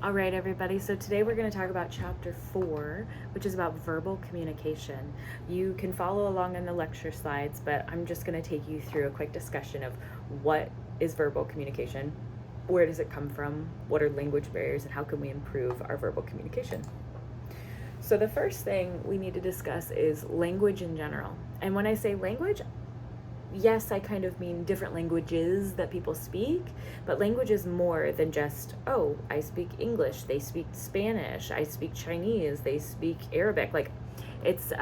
All right, everybody. So today we're going to talk about chapter 4, which is about verbal communication. You can follow along in the lecture slides, but I'm just going to take you through a quick discussion of what is verbal communication, where does it come from, what are language barriers, and how can we improve our verbal communication. So the first thing we need to discuss is language in general. And when I say language, yes, I kind of mean different languages that people speak, but language is more than just, oh, I speak English, they speak Spanish, I speak Chinese, they speak Arabic. Like, it's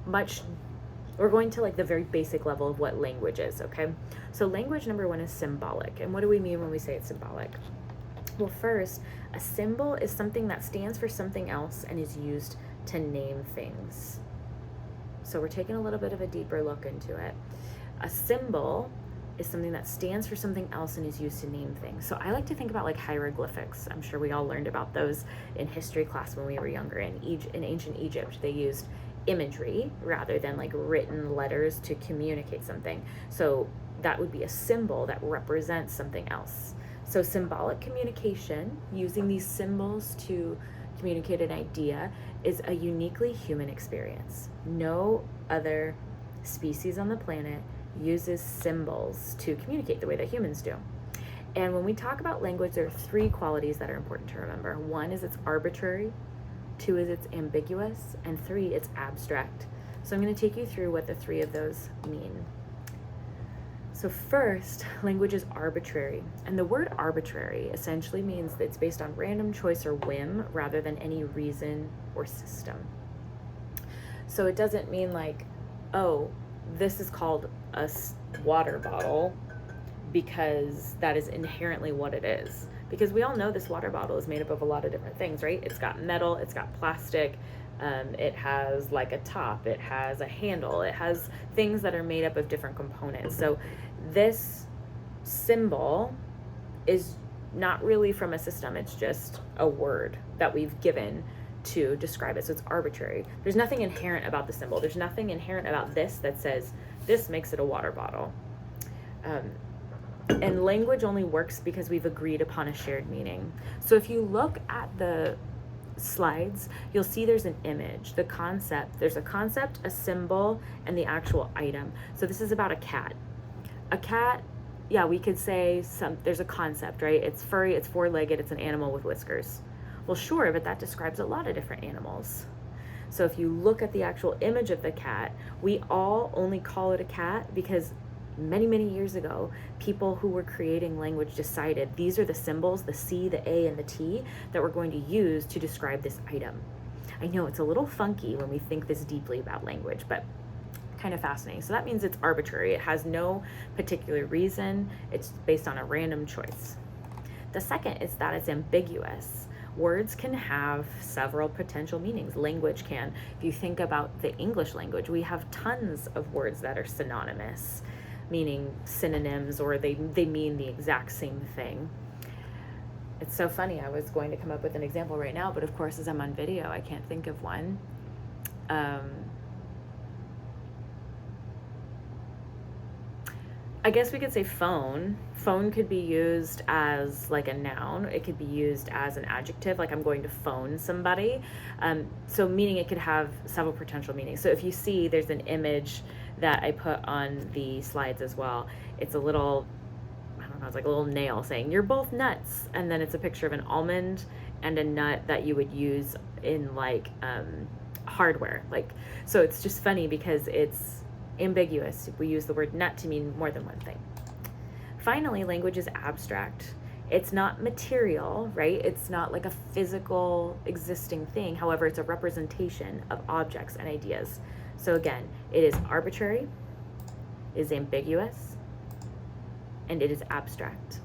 much, we're going to like the very basic level of what language is, okay? So language number 1 is symbolic. And what do we mean when we say it's symbolic? Well, first, a symbol is something that stands for something else and is used to name things. So we're taking a little bit of a deeper look into it. A symbol is something that stands for something else and is used to name things. So I like to think about like hieroglyphics. I'm sure we all learned about those in history class when we were younger. In ancient Egypt, they used imagery rather than like written letters to communicate something. So that would be a symbol that represents something else. So symbolic communication, using these symbols to communicate an idea, is a uniquely human experience. No other species on the planet uses symbols to communicate the way that humans do. And when we talk about language, there are 3 qualities that are important to remember. 1 is it's arbitrary, 2 is it's ambiguous, and 3, it's abstract. So I'm going to take you through what the 3 of those mean. So first, language is arbitrary. And the word arbitrary essentially means that it's based on random choice or whim rather than any reason or system. So it doesn't mean like, oh, this is called a water bottle because that is inherently what it is. Because we all know this water bottle is made up of a lot of different things, right? It's got metal, it's got plastic, it has like a top, it has a handle, it has things that are made up of different components. So this symbol is not really from a system, it's just a word that we've given to describe it. So it's arbitrary. There's nothing inherent about the symbol. There's nothing inherent about this that says this makes it a water bottle. And language only works because we've agreed upon a shared meaning. So if you look at the slides, you'll see there's an image, the concept. There's a concept, a symbol, and the actual item. So this is about a cat. A cat, yeah, we could say there's a concept, right? It's furry, it's 4-legged, it's an animal with whiskers. Well, sure, but that describes a lot of different animals. So if you look at the actual image of the cat, we all only call it a cat because many, many years ago, people who were creating language decided these are the symbols, the C, the A, and the T, that we're going to use to describe this item. I know it's a little funky when we think this deeply about language, but kind of fascinating. So that means it's arbitrary. It has no particular reason. It's based on a random choice. The second is that it's ambiguous. Words can have several potential meanings. Language can. If you think about the English language, we have tons of words that are synonymous, meaning synonyms, or they mean the exact same thing. It's so funny. I was going to come up with an example right now, but of course, as I'm on video, I can't think of one. I guess we could say phone. Phone could be used as like a noun. It could be used as an adjective, like I'm going to phone somebody. So meaning it could have several potential meanings. So if you see, there's an image that I put on the slides as well. It's a little, I don't know, it's like a little nail saying, "You're both nuts." And then it's a picture of an almond and a nut that you would use in like hardware. Like, so it's just funny because it's ambiguous. We use the word nut to mean more than one thing. Finally, language is abstract. It's not material, right? It's not like a physical existing thing. However, it's a representation of objects and ideas. So again, it is arbitrary, it is ambiguous, and it is abstract.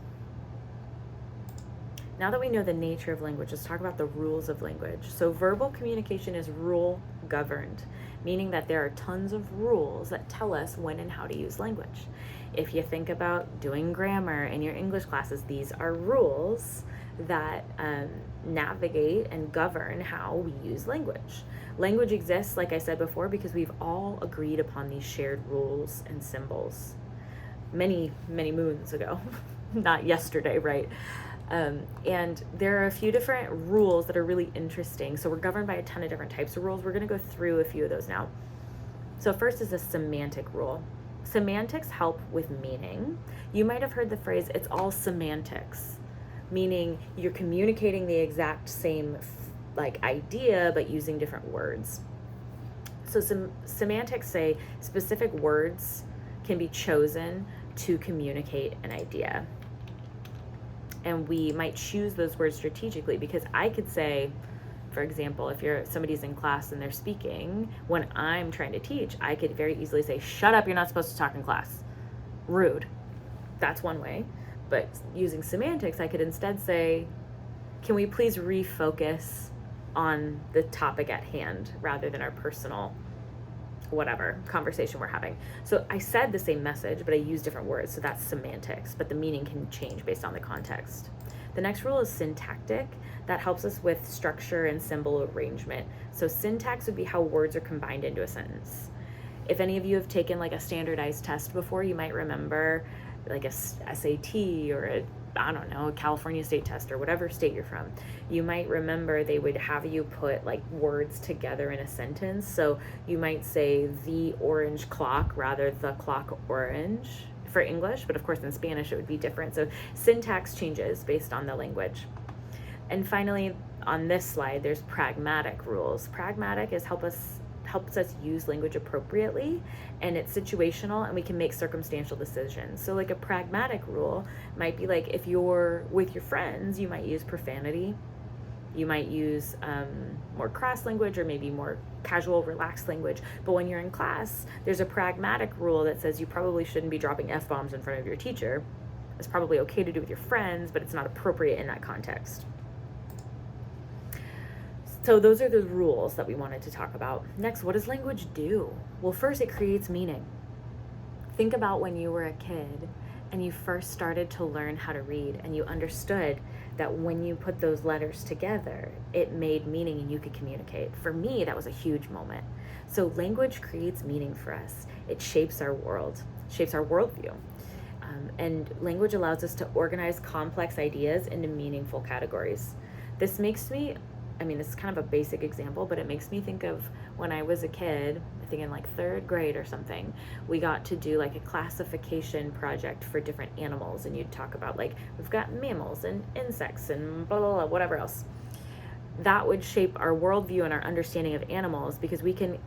Now that we know the nature of language, let's talk about the rules of language. So verbal communication is rule governed, meaning that there are tons of rules that tell us when and how to use language. If you think about doing grammar in your English classes, these are rules that navigate and govern how we use language. Language exists, like I said before, because we've all agreed upon these shared rules and symbols many, many moons ago, not yesterday, right? And there are a few different rules that are really interesting. So we're governed by a ton of different types of rules. We're going to go through a few of those now. So first is a semantic rule. Semantics help with meaning. You might have heard the phrase, it's all semantics, meaning you're communicating the exact same like idea, but using different words. So some semantics say specific words can be chosen to communicate an idea. And we might choose those words strategically, because I could say, for example, if somebody's in class and they're speaking, when I'm trying to teach, I could very easily say, shut up, you're not supposed to talk in class. Rude. That's one way. But using semantics, I could instead say, can we please refocus on the topic at hand rather than our personal whatever conversation we're having. So I said the same message, but I used different words. So that's semantics, but the meaning can change based on the context. The next rule is syntactic. That helps us with structure and symbol arrangement. So syntax would be how words are combined into a sentence. If any of you have taken like a standardized test before, you might remember like a SAT or a California state test or whatever state you're from. You might remember they would have you put like words together in a sentence. So you might say the orange clock rather the clock orange for English, but of course in Spanish it would be different. So syntax changes based on the language. And finally, on this slide, there's pragmatic rules. Pragmatic is helps us use language appropriately, and it's situational, and we can make circumstantial decisions. So like a pragmatic rule might be like, if you're with your friends, you might use profanity, you might use more crass language, or maybe more casual, relaxed language. But when you're in class, there's a pragmatic rule that says you probably shouldn't be dropping F-bombs in front of your teacher. It's probably okay to do with your friends, but it's not appropriate in that context. So those are the rules that we wanted to talk about. Next, what does language do? Well, first, it creates meaning. Think about when you were a kid and you first started to learn how to read, and you understood that when you put those letters together, it made meaning and you could communicate. For me, that was a huge moment. So language creates meaning for us. It shapes our world, shapes our worldview. And language allows us to organize complex ideas into meaningful categories. This makes me, this is kind of a basic example, but it makes me think of when I was a kid, I think in like 3rd grade or something, we got to do like a classification project for different animals. And you'd talk about like, we've got mammals and insects and blah, blah, blah, whatever else. That would shape our worldview and our understanding of animals, because we can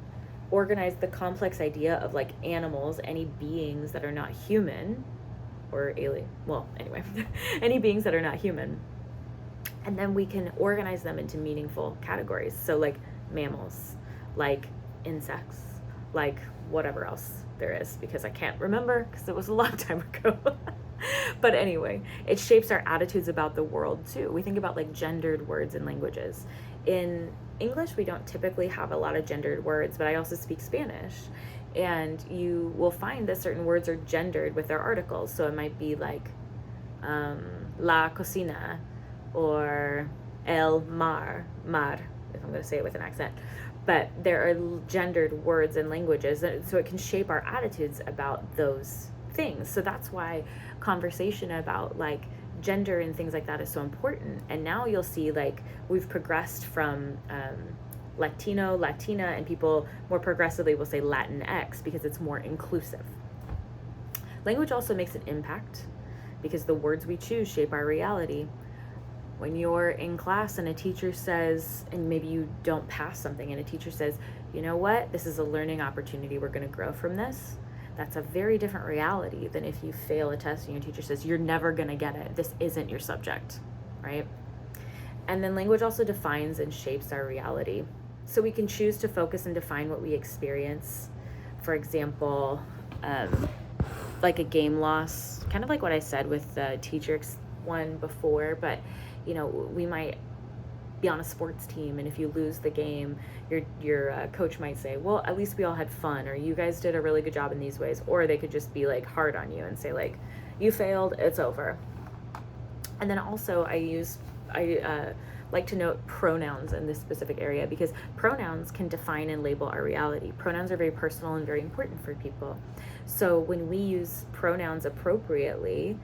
organize the complex idea of like animals, any beings that are not human or alien. Well, anyway, any beings that are not human. And then we can organize them into meaningful categories. So like mammals, like insects, like whatever else there is, because I can't remember because it was a long time ago. But anyway, it shapes our attitudes about the world too. We think about like gendered words in languages. In English, we don't typically have a lot of gendered words, but I also speak Spanish. And you will find that certain words are gendered with their articles. So it might be like la cocina, or el mar, if I'm going to say it with an accent. But there are gendered words in languages, so it can shape our attitudes about those things. So that's why conversation about like gender and things like that is so important. And now you'll see like we've progressed from Latino, Latina, and people more progressively will say Latinx because it's more inclusive. Language also makes an impact because the words we choose shape our reality. When you're in class and a teacher says, and maybe you don't pass something, and a teacher says, you know what, this is a learning opportunity, we're going to grow from this. That's a very different reality than if you fail a test and your teacher says, you're never going to get it, this isn't your subject, right? And then language also defines and shapes our reality. So we can choose to focus and define what we experience. For example, like a game loss, kind of like what I said with the teacher one before, but we might be on a sports team, and if you lose the game, your coach might say, well, at least we all had fun, or you guys did a really good job in these ways. Or they could just be like hard on you and say like, you failed, it's over. And then also I like to note pronouns in this specific area, because pronouns can define and label our reality. Pronouns are very personal and very important for people. So when we use pronouns appropriately,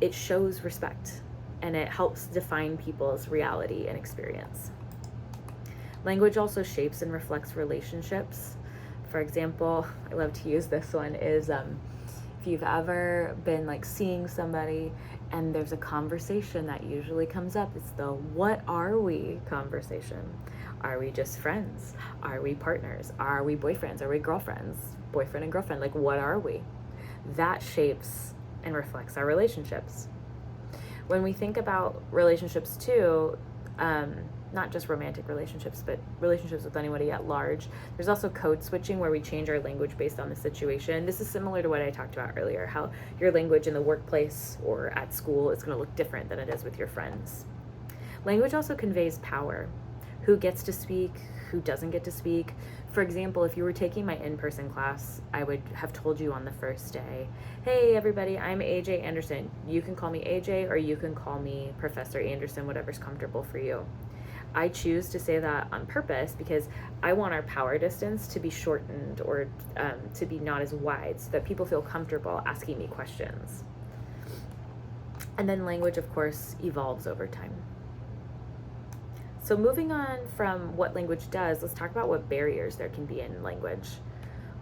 it shows respect. and it helps define people's reality and experience. Language also shapes and reflects relationships. For example, I love to use this one, is if you've ever been like seeing somebody and there's a conversation that usually comes up, it's the "what are we" conversation. Are we just friends? Are we partners? Are we boyfriends? Are we girlfriends? Boyfriend and girlfriend, like what are we? That shapes and reflects our relationships. When we think about relationships too, not just romantic relationships, but relationships with anybody at large, there's also code switching, where we change our language based on the situation. This is similar to what I talked about earlier, how your language in the workplace or at school is going to look different than it is with your friends. Language also conveys power. Who gets to speak, who doesn't get to speak. For example, if you were taking my in-person class, I would have told you on the first day, "Hey everybody, I'm AJ Anderson. You can call me AJ or you can call me Professor Anderson, whatever's comfortable for you." I choose to say that on purpose because I want our power distance to be shortened, or to be not as wide, so that people feel comfortable asking me questions. And then language, of course, evolves over time. So moving on from what language does, let's talk about what barriers there can be in language.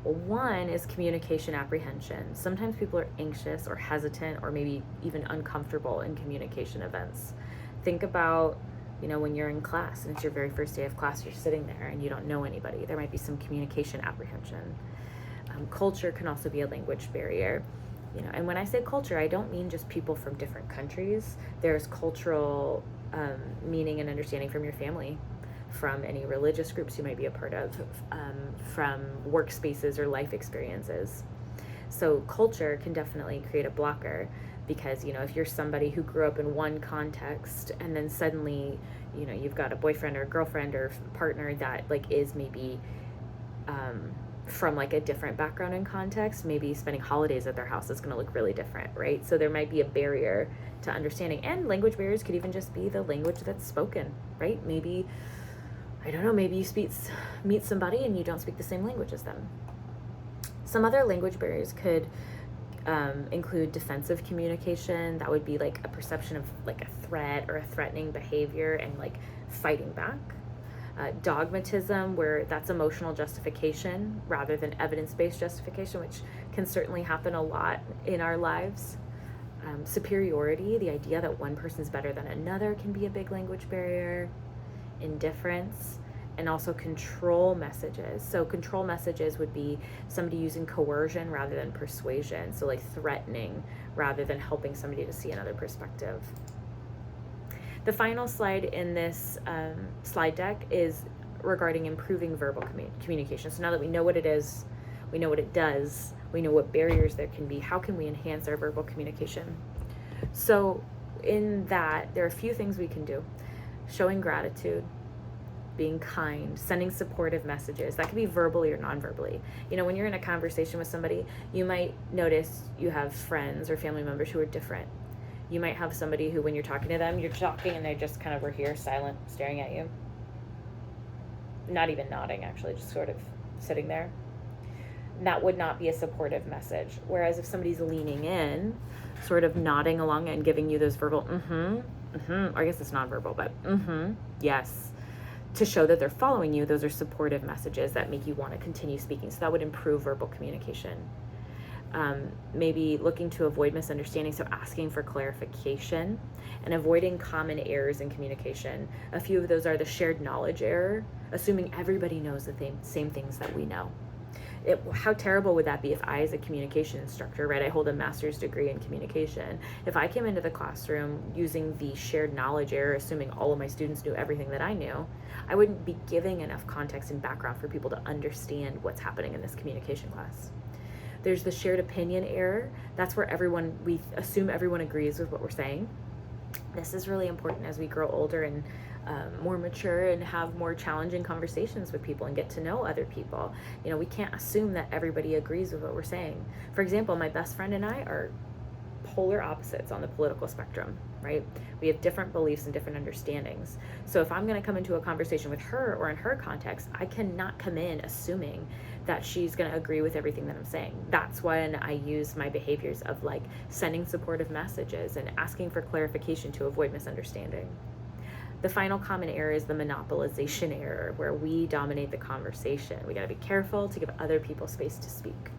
Well, one is communication apprehension. Sometimes people are anxious or hesitant or maybe even uncomfortable in communication events. Think about, when you're in class and it's your very first day of class, you're sitting there and you don't know anybody. There might be some communication apprehension. Culture can also be a language barrier. And when I say culture, I don't mean just people from different countries. There's cultural meaning and understanding from your family, from any religious groups you might be a part of, from workspaces or life experiences. So culture can definitely create a blocker, because if you're somebody who grew up in one context and then suddenly you've got a boyfriend or girlfriend or partner that is maybe from a different background and context, maybe spending holidays at their house is going to look really different, right? So there might be a barrier to understanding, and language barriers could even just be the language that's spoken, right? Maybe, I don't know, maybe you meet somebody and you don't speak the same language as them. Some other language barriers could include defensive communication. That would be a perception of a threat or a threatening behavior and fighting back. Dogmatism, where that's emotional justification rather than evidence-based justification, which can certainly happen a lot in our lives. Superiority, the idea that one person's better than another, can be a big language barrier. Indifference, and also control messages. So control messages would be somebody using coercion rather than persuasion. So threatening rather than helping somebody to see another perspective. The final slide in this slide deck is regarding improving verbal communication. So now that we know what it is, we know what it does, we know what barriers there can be, how can we enhance our verbal communication? So in that, there are a few things we can do. Showing gratitude, being kind, sending supportive messages. That could be verbally or non-verbally. When you're in a conversation with somebody, you might notice you have friends or family members who are different. You might have somebody who, when you're talking to them, you're talking and they just kind of are here, silent, staring at you. Not even nodding, actually, just sort of sitting there. That would not be a supportive message. Whereas if somebody's leaning in, sort of nodding along and giving you those verbal, I guess it's nonverbal, but yes, to show that they're following you, those are supportive messages that make you want to continue speaking. So that would improve verbal communication. Maybe looking to avoid misunderstanding, so asking for clarification, and avoiding common errors in communication. A few of those are the shared knowledge error, assuming everybody knows the same things that we know. How terrible would that be if I, as a communication instructor, right, I hold a master's degree in communication, if I came into the classroom using the shared knowledge error, assuming all of my students knew everything that I knew, I wouldn't be giving enough context and background for people to understand what's happening in this communication class. There's the shared opinion error. That's where we assume everyone agrees with what we're saying. This is really important as we grow older and more mature and have more challenging conversations with people and get to know other people. We can't assume that everybody agrees with what we're saying. For example, my best friend and I are polar opposites on the political spectrum, right? We have different beliefs and different understandings. So if I'm going to come into a conversation with her or in her context, I cannot come in assuming that she's going to agree with everything that I'm saying. That's when I use my behaviors of like sending supportive messages and asking for clarification to avoid misunderstanding. The final common error is the monopolization error, where we dominate the conversation. We got to be careful to give other people space to speak.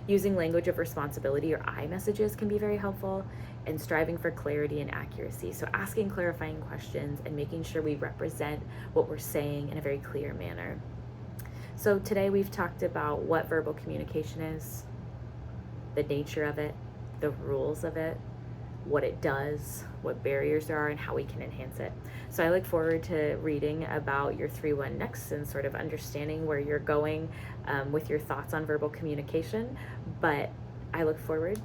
Using language of responsibility or I messages can be very helpful, and striving for clarity and accuracy. So asking clarifying questions and making sure we represent what we're saying in a very clear manner. So today we've talked about what verbal communication is, the nature of it, the rules of it, what it does, what barriers there are, and how we can enhance it. So I look forward to reading about your 3-1 next and sort of understanding where you're going with your thoughts on verbal communication. But I look forward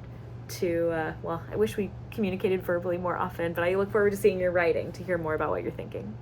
to, I wish we communicated verbally more often, but I look forward to seeing your writing to hear more about what you're thinking.